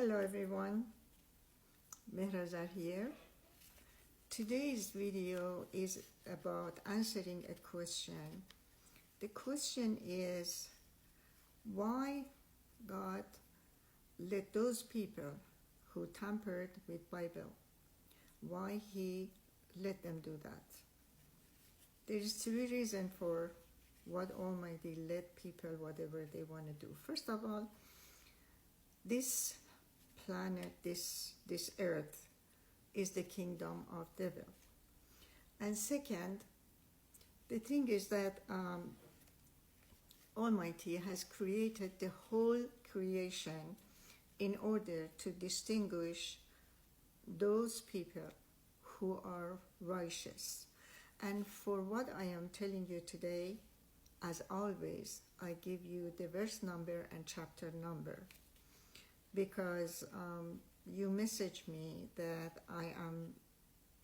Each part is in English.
Hello everyone, Mehrazar here. Today's video is about answering a question. The question is, why God let those people who tampered with Bible, why He let them do that? There is three reasons for what Almighty let people whatever they want to do. First of all, this planet, this earth is the kingdom of devil. And second, the thing is that Almighty has created the whole creation in order to distinguish those people who are righteous. And for what I am telling you today, as always, I give you the verse number and chapter number, because you message me that I am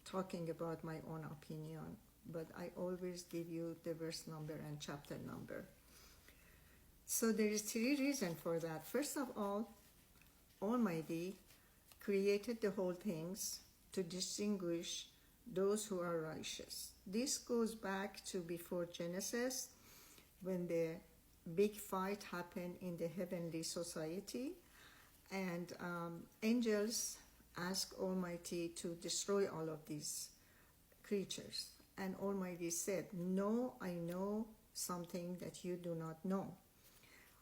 talking about my own opinion, but I always give you the verse number and chapter number. So there is three reasons for that. First of all, Almighty created the whole things to distinguish those who are righteous. This goes back to before Genesis, when the big fight happened in the heavenly society, and angels asked Almighty to destroy all of these creatures. And Almighty said, "No, I know something that you do not know."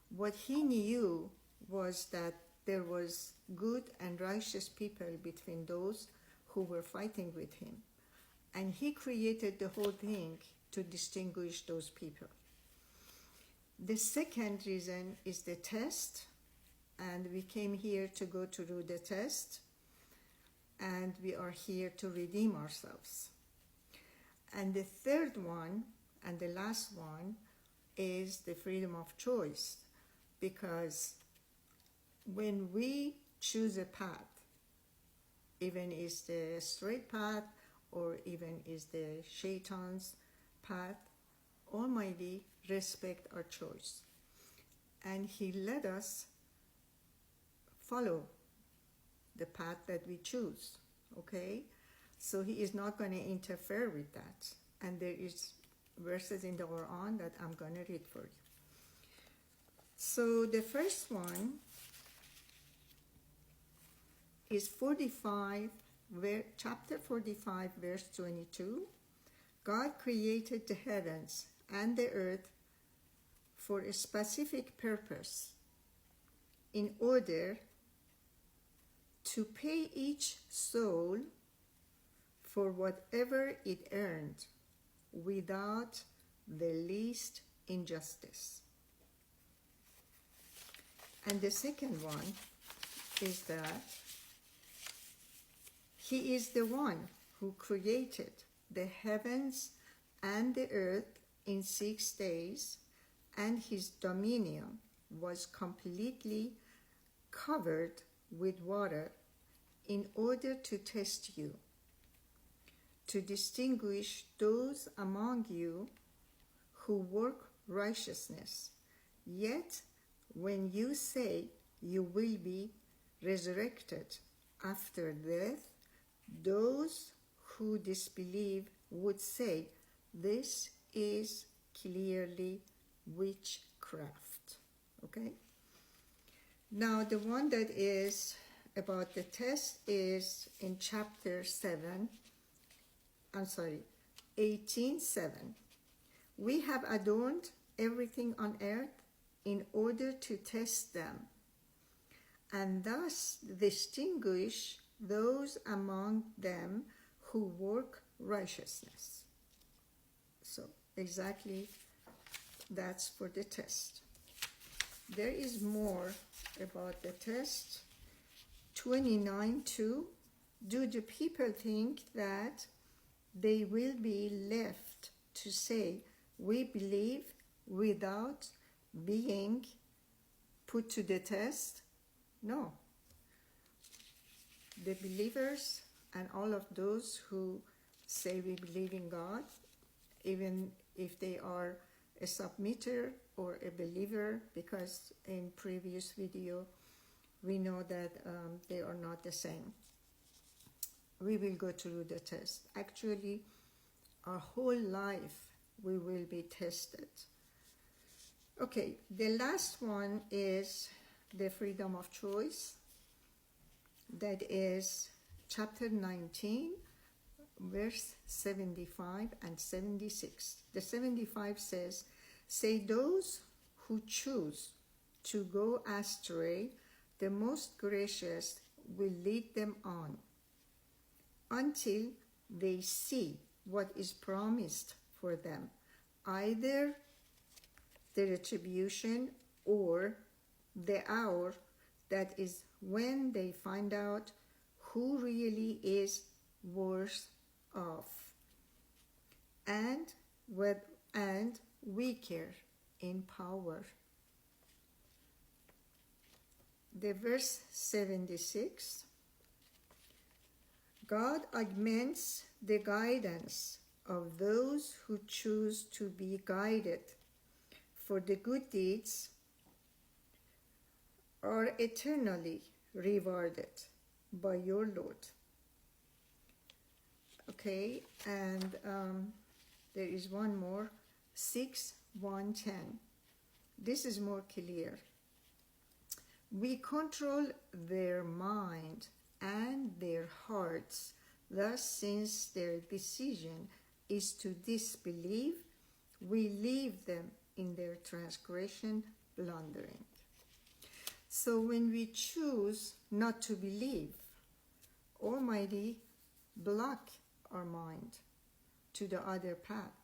What He knew was that there was good and righteous people between those who were fighting with Him. And He created the whole thing to distinguish those people. The second reason is the test. And we came here to go through the test, and we are here to redeem ourselves. And the third one, and the last one, is the freedom of choice, because when we choose a path, even is the straight path or even is the Shaitan's path, Almighty respect our choice, and He let us follow the path that we choose, okay? So He is not going to interfere with that. And there is verses in the Quran that I'm going to read for you. So the first one is chapter 45, verse 22. God created the heavens and the earth for a specific purpose, in order to pay each soul for whatever it earned, without the least injustice. And the second one is that He is the one who created the heavens and the earth in 6 days, and His dominion was completely covered with water, in order to test you, to distinguish those among you who work righteousness. Yet when you say you will be resurrected after death, those who disbelieve would say, "This is clearly witchcraft." Okay? Now, the one that is about the test is in chapter 18:7. We have adorned everything on earth in order to test them, and thus distinguish those among them who work righteousness. So, exactly, that's for the test. There is more about the test. 29:2. Do the people think that they will be left to say, "We believe," without being put to the test? No. The believers and all of those who say we believe in God, even if they are a submitter or a believer, because in previous video we know that they are not the same. We will go through the test. Actually, our whole life we will be tested. Okay, the last one is the freedom of choice. That is chapter 19, verse 75 and 76. The 75 says, "Say those who choose to go astray, the most gracious will lead them on until they see what is promised for them, either the retribution or the hour that is when they find out who really is worse off and weaker in power." The verse 76, "God augments the guidance of those who choose to be guided, for the good deeds are eternally rewarded by your Lord." Okay, and there is one more, 6:110. This is more clear. "We control their mind and their hearts. Thus, since their decision is to disbelieve, we leave them in their transgression, blundering." So when we choose not to believe, Almighty block our mind to the other path,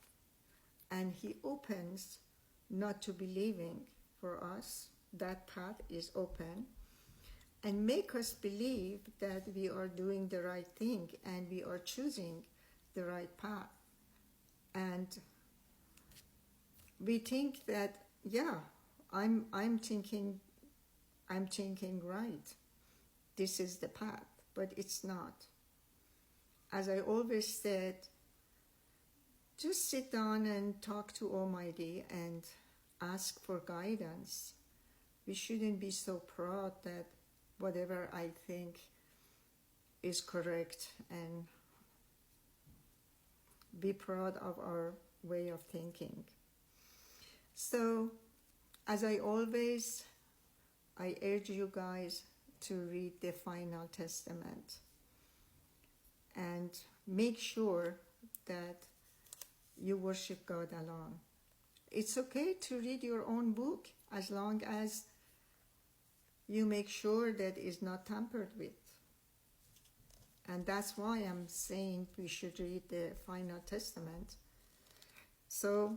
and He opens not to believing for us. That path is open, and make us believe that we are doing the right thing and we are choosing the right path. And we think that, yeah, I'm thinking right. This is the path, but it's not. As I always said, just sit down and talk to Almighty and ask for guidance. We shouldn't be so proud that whatever I think is correct, and be proud of our way of thinking. So, as I always, I urge you guys to read the Final Testament and make sure that you worship God alone. It's okay to read your own book as long as you make sure that it's not tampered with. And that's why I'm saying we should read the Final Testament. So,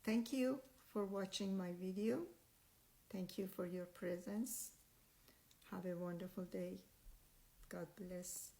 thank you for watching my video. Thank you for your presence. Have a wonderful day. God bless.